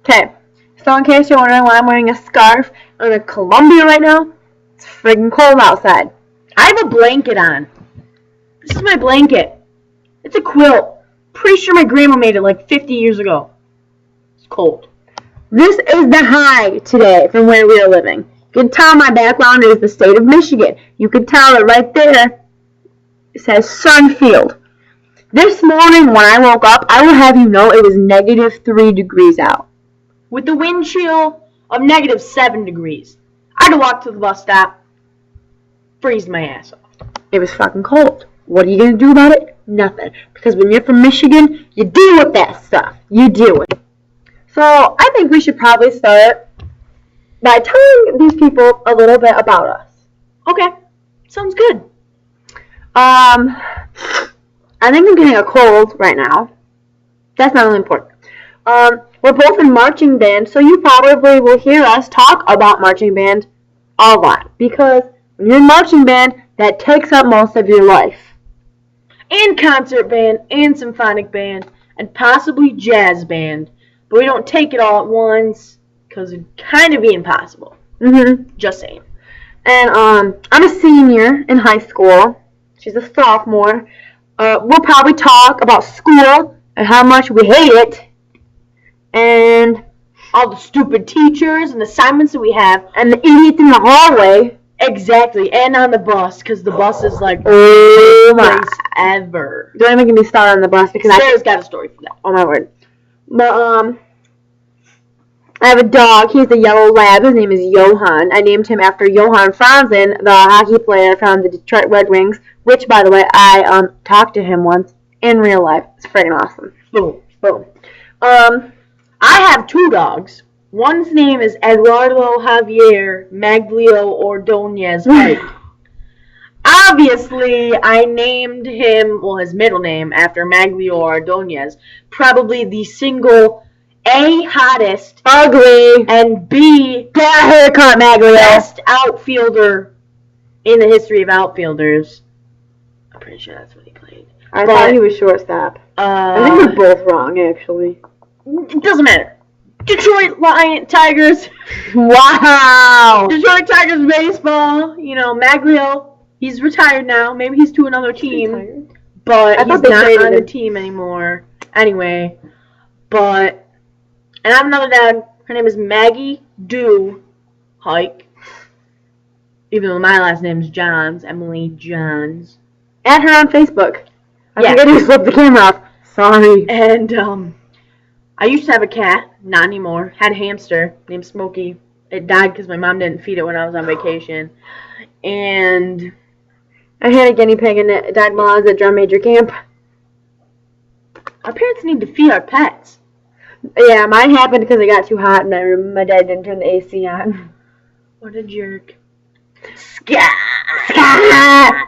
Okay, so in case you're wondering why I'm wearing a scarf, I'm in Colombia right now. It's friggin' cold outside. I have a blanket on. This is my blanket. It's a quilt. Pretty sure my grandma made it like 50 years ago. It's cold. This is the high today from where we are living. You can tell my background is the state of Michigan. You can tell it right there. It says Sunfield. This morning when I woke up, I will have you know it was -3 degrees out. With the wind chill of -7 degrees. I had to walk to the bus stop. Freeze my ass off. It was fucking cold. What are you going to do about it? Nothing. Because when you're from Michigan, you deal with that stuff. You deal with it. So I think we should probably start by telling these people a little bit about us. Okay. Sounds good. I think I'm getting a cold right now. That's not really important. We're both in marching band, so you probably will hear us talk about marching band a lot. Because when you're in marching band, that takes up most of your life. And concert band, and symphonic band, and possibly jazz band. But we don't take it all at once, because it'd kind of be impossible. Just saying. And I'm a senior in high school. She's a sophomore. We'll probably talk about school and how much we hate it. And all the stupid teachers and assignments that we have. And the idiots in the hallway. Exactly. And on the bus, because the bus is like the best place ever. Don't even get me started on the bus, because Sarah's got a story for that. Oh my word. But, I have a dog. He's a yellow lab. His name is Johan. I named him after Johan Franzen, the hockey player from the Detroit Red Wings, which, by the way, I talked to him once in real life. It's freaking awesome. Boom. Boom. I have 2 dogs. One's name is Eduardo Javier Maglio Ordonez Pike. Obviously, I named him, well, his middle name, after Maglio Ordonez. Probably the single A, hottest, ugly, and B, bad haircut Maglio, best outfielder in the history of outfielders. I'm pretty sure that's what he played. I thought he was shortstop. I think we're both wrong, actually. It doesn't matter. Detroit Tigers. Wow. Detroit Tigers baseball. You know, Maglio, he's retired now. Maybe he's to another team. But he's not on the team anymore. Anyway, and I have another dad. Her name is Maggie Dew Hike. Even though my last name is Johns. Emily Johns. Add her on Facebook. I forget to flip the camera off. Sorry. And, I used to have a cat. Not anymore. Had a hamster named Smokey. It died because my mom didn't feed it when I was on vacation. And I had a guinea pig and it died while I was at drum major camp. Our parents need to feed our pets. Yeah, mine happened because it got too hot and I remember my dad didn't turn the AC on. What a jerk. Scott!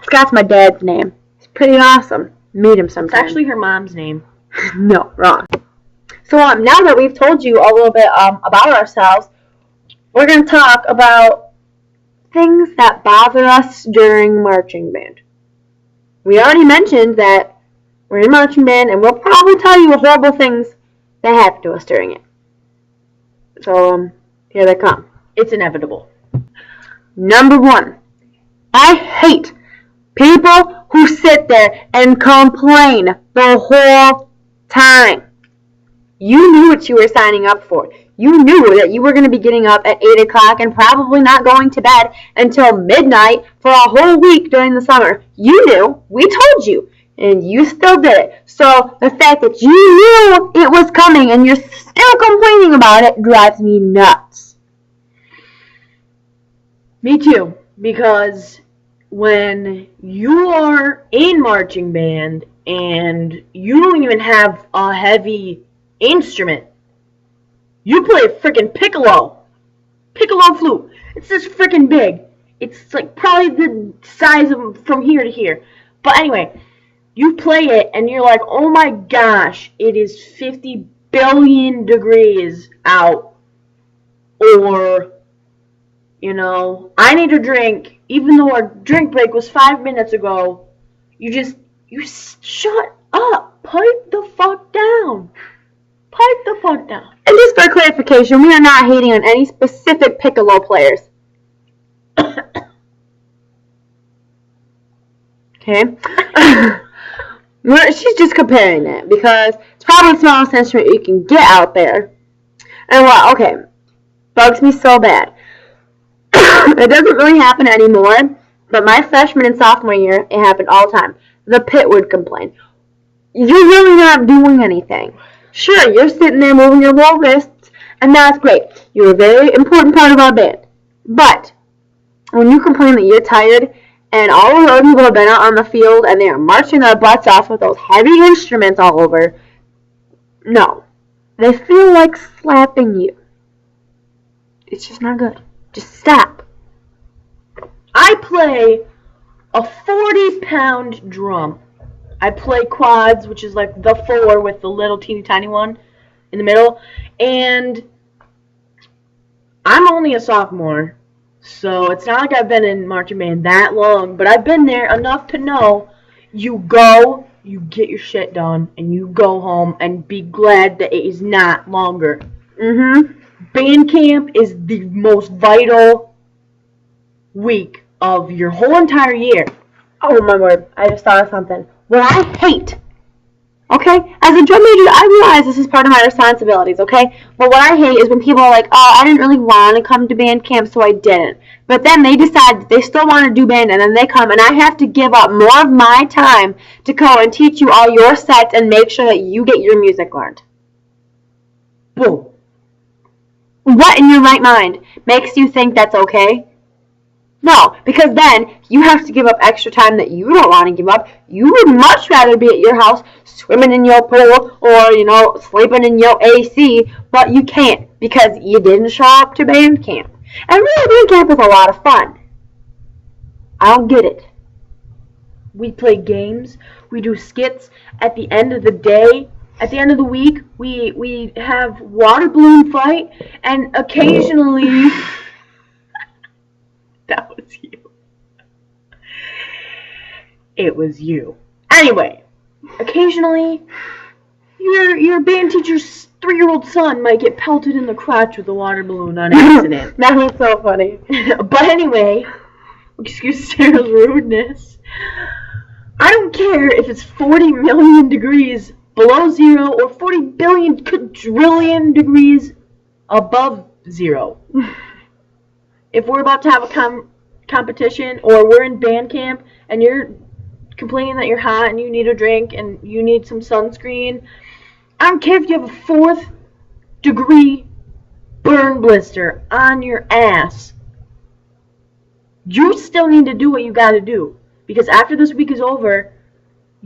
Scott's my dad's name. It's pretty awesome. Meet him sometime. It's actually her mom's name. No, wrong. So now that we've told you a little bit about ourselves, we're going to talk about things that bother us during marching band. We already mentioned that we're in marching band, and we'll probably tell you horrible things that happen to us during it. So, here they come. It's inevitable. Number 1. I hate people who sit there and complain the whole time. You knew what you were signing up for. You knew that you were going to be getting up at 8 o'clock and probably not going to bed until midnight for a whole week during the summer. You knew. We told you. And you still did it. So the fact that you knew it was coming and you're still complaining about it drives me nuts. Me too. Because when you are in marching band and you don't even have a heavy instrument, you play a freaking piccolo flute. It's this freaking big. It's like probably the size of from here to here. But anyway, you play it and you're like, oh my gosh, it is 50 billion degrees out. Or, you know, I need a drink, even though our drink break was 5 minutes ago. You shut up. Pipe the fuck down. Pipe the fuck down. And just for clarification, clarification, we are not hating on any specific piccolo players. Okay? She's just comparing it because it's probably the smallest instrument you can get out there. And what? Okay. Bugs me so bad. It doesn't really happen anymore, but my freshman and sophomore year, it happened all the time. The pit would complain. You're really not doing anything. Sure, you're sitting there moving your little wrists, and that's great. You're a very important part of our band. But when you complain that you're tired, and all of those people have been out on the field, and they are marching their butts off with those heavy instruments all over, no. They feel like slapping you. It's just not good. Just stop. I play a 40-pound drum. I play quads, which is like the 4 with the little teeny tiny one in the middle. And I'm only a sophomore, so it's not like I've been in marching band that long. But I've been there enough to know you go, you get your shit done, and you go home and be glad that it is not longer. Band camp is the most vital week of your whole entire year. Oh my word, I just thought of something. What I hate, okay, as a drum major, I realize this is part of my responsibilities, okay, but what I hate is when people are like, oh, I didn't really want to come to band camp, so I didn't. But then they decide that they still want to do band, and then they come, and I have to give up more of my time to go and teach you all your sets and make sure that you get your music learned. Boom. What in your right mind makes you think that's okay? No, because then you have to give up extra time that you don't want to give up. You would much rather be at your house swimming in your pool or, sleeping in your AC, but you can't because you didn't show up to band camp. And really, band camp is a lot of fun. I don't get it. We play games. We do skits. At the end of the day, at the end of the week, we have water balloon fight, and occasionally... That was you. It was you. Anyway, occasionally, your band teacher's 3-year-old son might get pelted in the crotch with a water balloon on accident. That was so funny. But anyway, excuse Sarah's rudeness. I don't care if it's 40 million degrees below zero or 40 billion quadrillion degrees above zero. If we're about to have a competition or we're in band camp and you're complaining that you're hot and you need a drink and you need some sunscreen, I don't care if you have a 4th degree burn blister on your ass. You still need to do what you got to do. Because after this week is over,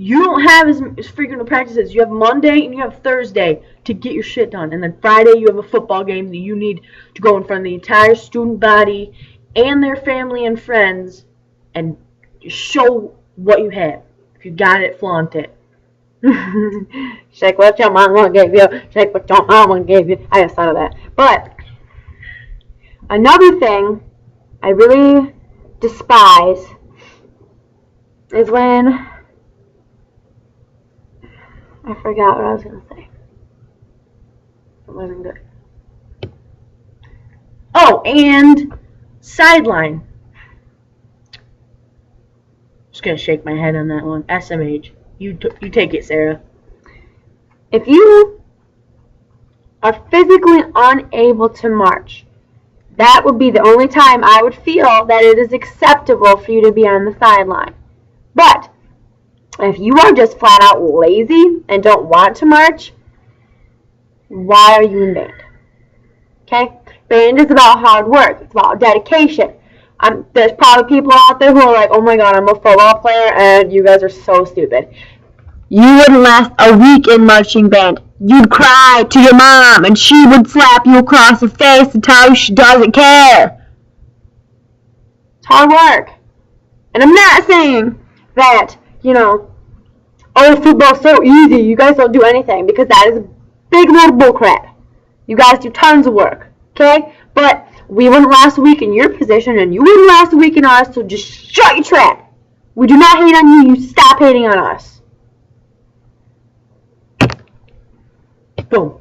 you don't have as frequent practices. You have Monday and you have Thursday to get your shit done. And then Friday you have a football game that you need to go in front of the entire student body and their family and friends and show what you have. If you got it, flaunt it. Shake what your mama gave you. Shake what your mama gave you. I just thought of that. But another thing I really despise is when... I forgot what I was going to say. It wasn't good. Oh, and sideline. Just going to shake my head on that one. SMH. You take it, Sarah. If you are physically unable to march, that would be the only time I would feel that it is acceptable for you to be on the sideline. But if you are just flat out lazy and don't want to march, why are you in band? Okay? Band is about hard work. It's about dedication. There's probably people out there who are like, oh my god, I'm a football player, and you guys are so stupid. You wouldn't last a week in marching band. You'd cry to your mom, and she would slap you across the face and tell you she doesn't care. It's hard work. And I'm not saying that, oh, football's so easy, you guys don't do anything, because that is a big load of bullcrap. You guys do tons of work, okay? But we wouldn't last a week in your position, and you wouldn't last a week in ours, so just shut your trap. We do not hate on you, you stop hating on us. Boom.